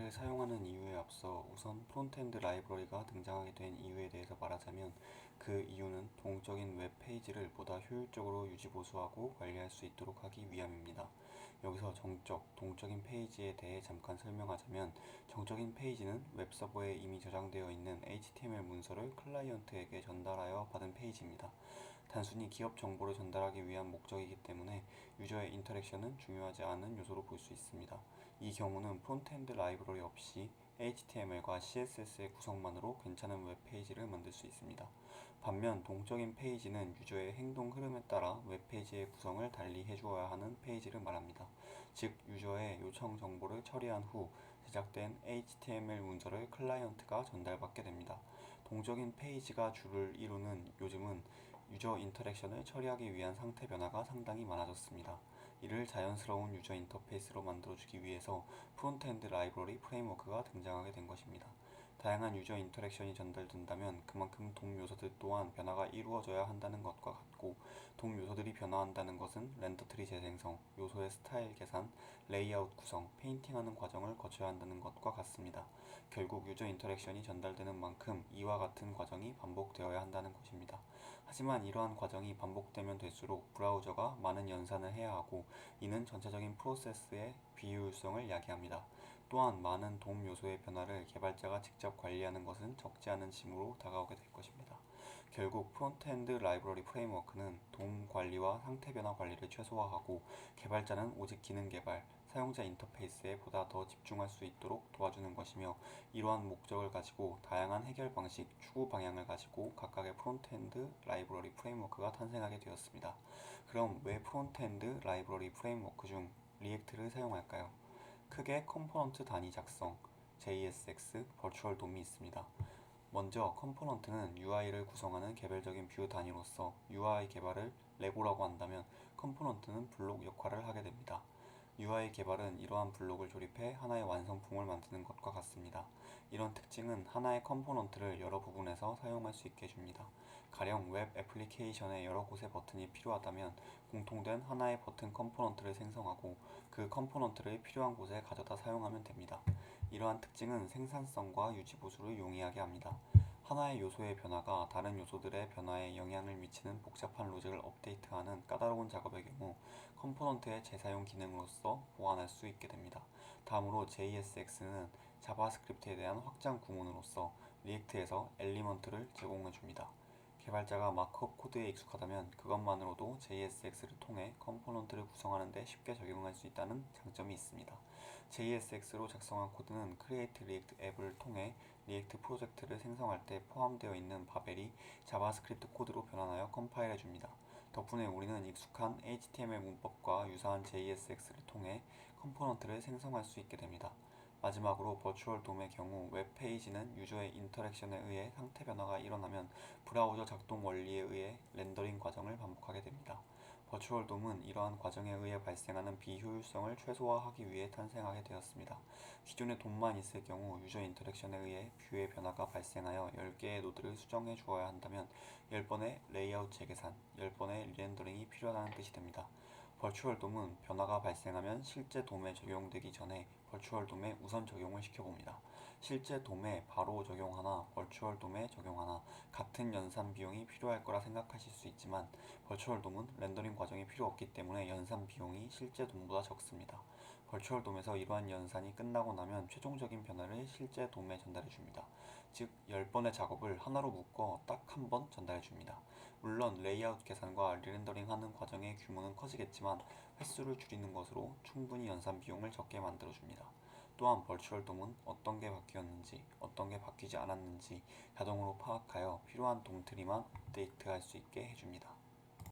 리액트를 사용하는 이유에 앞서 우선 프론트엔드 라이브러리가 등장하게 된 이유에 대해서 말하자면 그 이유는 동적인 웹페이지를 보다 효율적으로 유지보수하고 관리할 수 있도록 하기 위함입니다. 여기서 동적인 페이지에 대해 잠깐 설명하자면 정적인 페이지는 웹서버에 이미 저장되어 있는 HTML 문서를 클라이언트에게 전달하여 받은 페이지입니다. 단순히 기업 정보를 전달하기 위한 목적이기 때문에 유저의 인터랙션은 중요하지 않은 요소로 볼 수 있습니다. 이 경우는 프론트엔드 라이브러리 없이 HTML과 CSS의 구성만으로 괜찮은 웹페이지를 만들 수 있습니다. 반면 동적인 페이지는 유저의 행동 흐름에 따라 웹페이지의 구성을 달리 해주어야 하는 페이지를 말합니다. 즉, 유저의 요청 정보를 처리한 후 제작된 HTML 문서를 클라이언트가 전달받게 됩니다. 동적인 페이지가 주를 이루는 요즘은 유저 인터랙션을 처리하기 위한 상태 변화가 상당히 많아졌습니다. 이를 자연스러운 유저 인터페이스로 만들어주기 위해서 프론트엔드 라이브러리 프레임워크가 등장하게 된 것입니다. 다양한 유저 인터랙션이 전달된다면 그만큼 돔 요소들 또한 변화가 이루어져야 한다는 것과 같고, 돔 요소들이 변화한다는 것은 렌더 트리 재생성, 요소의 스타일 계산, 레이아웃 구성, 페인팅하는 과정을 거쳐야 한다는 것과 같습니다. 결국 유저 인터랙션이 전달되는 만큼 이와 같은 과정이 반복되어야 한다는 것입니다. 하지만 이러한 과정이 반복되면 될수록 브라우저가 많은 연산을 해야 하고, 이는 전체적인 프로세스의 비효율성을 야기합니다. 또한 많은 돔 요소의 변화를 개발자가 직접 관리하는 것은 적지 않은 짐으로 다가오게 될 것입니다. 결국 프론트엔드 라이브러리 프레임워크는 돔 관리와 상태 변화 관리를 최소화하고, 개발자는 오직 기능 개발, 사용자 인터페이스에 보다 더 집중할 수 있도록 도와주는 것이며, 이러한 목적을 가지고 다양한 해결 방식, 추구 방향을 가지고 각각의 프론트엔드 라이브러리 프레임워크가 탄생하게 되었습니다. 그럼 왜 프론트엔드 라이브러리 프레임워크 중 리액트를 사용할까요? 크게 컴포넌트 단위 작성, JSX, 버추얼 돔이 있습니다. 먼저 컴포넌트는 UI를 구성하는 개별적인 뷰 단위로서 UI 개발을 레고라고 한다면, 컴포넌트는 블록 역할을 하게 됩니다. UI 개발은 이러한 블록을 조립해 하나의 완성품을 만드는 것과 같습니다. 이런 특징은 하나의 컴포넌트를 여러 부분에서 사용할 수 있게 해줍니다. 가령 웹 애플리케이션에 여러 곳의 버튼이 필요하다면 공통된 하나의 버튼 컴포넌트를 생성하고 그 컴포넌트를 필요한 곳에 가져다 사용하면 됩니다. 이러한 특징은 생산성과 유지 보수를 용이하게 합니다. 하나의 요소의 변화가 다른 요소들의 변화에 영향을 미치는 복잡한 로직을 업데이트하는 까다로운 작업의 경우 컴포넌트의 재사용 기능으로서 보완할 수 있게 됩니다. 다음으로 JSX는 자바스크립트에 대한 확장 구문으로서 리액트에서 엘리먼트를 제공해줍니다. 개발자가 마크업 코드에 익숙하다면 그것만으로도 JSX를 통해 컴포넌트를 구성하는 데 쉽게 적용할 수 있다는 장점이 있습니다. JSX로 작성한 코드는 크리에이트 리액트 앱을 통해 리액트 프로젝트를 생성할 때 포함되어 있는 바벨이 자바스크립트 코드로 변환하여 컴파일해줍니다. 덕분에 우리는 익숙한 HTML 문법과 유사한 JSX를 통해 컴포넌트를 생성할 수 있게 됩니다. 마지막으로 버추얼 돔의 경우 웹페이지는 유저의 인터랙션에 의해 상태 변화가 일어나면 브라우저 작동 원리에 의해 렌더링 과정을 반복하게 됩니다. 버추얼 돔은 이러한 과정에 의해 발생하는 비효율성을 최소화하기 위해 탄생하게 되었습니다. 기존의 돔만 있을 경우 유저 인터랙션에 의해 뷰의 변화가 발생하여 10개의 노드를 수정해 주어야 한다면 10번의 레이아웃 재계산, 10번의 리렌더링이 필요하다는 뜻이 됩니다. 버추얼 돔은 변화가 발생하면 실제 돔에 적용되기 전에 버추얼 돔에 우선 적용을 시켜봅니다. 실제 돔에 바로 적용하나 버추얼 돔에 적용하나 같은 연산 비용이 필요할 거라 생각하실 수 있지만, 버추얼 돔은 렌더링 과정이 필요 없기 때문에 연산 비용이 실제 돔보다 적습니다. 버추얼 돔에서 이러한 연산이 끝나고 나면 최종적인 변화를 실제 돔에 전달해줍니다. 즉 10번의 작업을 하나로 묶어 딱 한 번 전달해줍니다. 물론 레이아웃 계산과 리렌더링 하는 과정의 규모는 커지겠지만 횟수를 줄이는 것으로 충분히 연산 비용을 적게 만들어줍니다. 또한 버추얼 돔은 어떤 게 바뀌었는지, 어떤 게 바뀌지 않았는지 자동으로 파악하여 필요한 돔 트리만 업데이트할 수 있게 해줍니다.